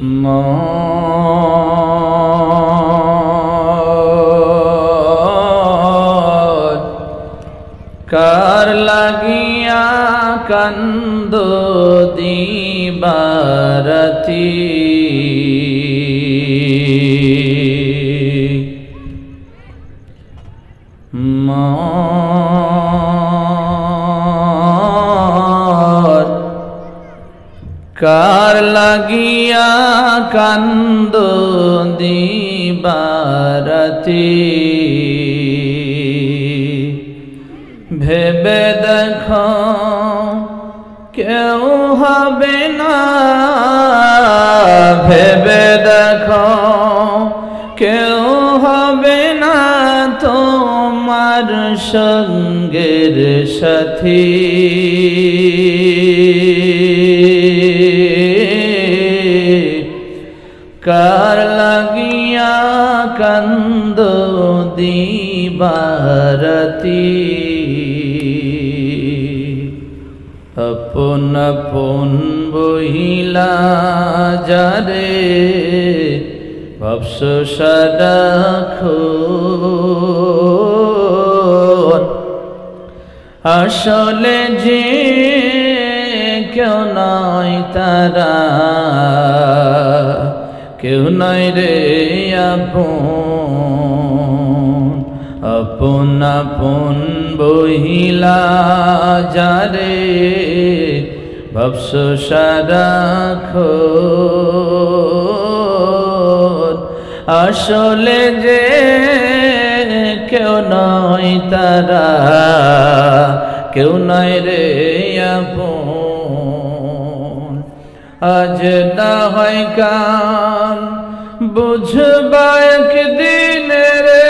মন কার লাগিয়া কান্দো দিবারাতি মন কার লাগিয়া কান্দো দিবারাতি ভেবে দেখো কেউ হবে না, ভেবে দেখো কেউ হবে না তোমার সঙ্গের সাথী। কার লাগিয়া কান্দো দিবারাতি আপন আপন বহিলা যারে ভাবছ সারাক্ষণ আসলে যে কেউ নয় তারা, কেউ নয় রে আপন। আপন আপন বহিলা যারে ভাবছ সারাক্ষণ আসলে যে কেউ নয় তারা, কেউ নয় রে আপন। আজ না হয় কাল বুঝবা একদিন রে,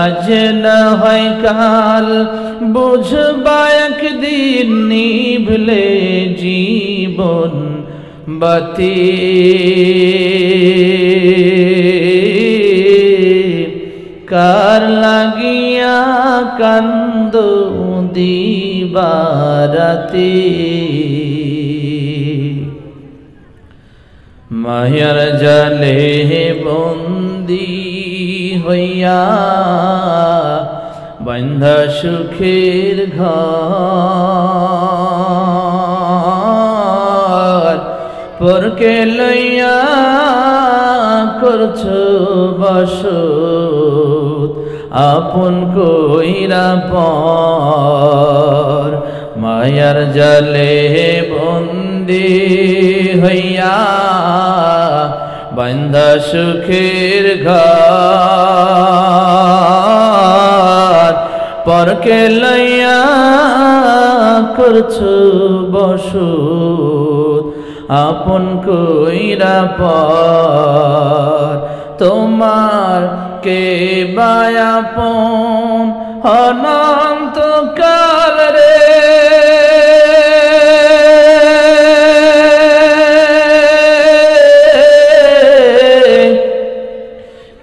আজ না হয় কাল বুঝবা একদিন নিভলে জীবন বাতি। কার লাগিয়া কান্দো দিবারাতি মায়ার জালে বন্দী হইয়া বান্ধা সুখের ঘর পরকে লইয়া করছো বসত আপন কইরা পর। মায়ার জালে বন্দী হইয়া বান্ধা সুখের ঘর পরকে লইয়া করছো বসত আপন কইরা পর। তোমার কে বায়াপন অনন্ত কাল রে,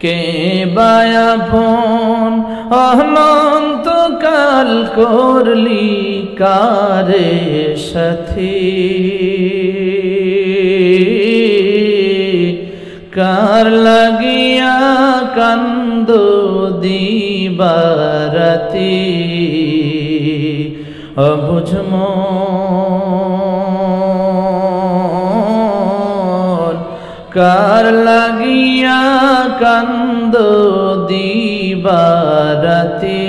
কে বায়াপন অনন্ত কাল করলি কারে সাথী। কার লাগিয়া কান্দো দিবারাতি অবুঝ মন কার লাগিয়া কান্দো দিবারাতি।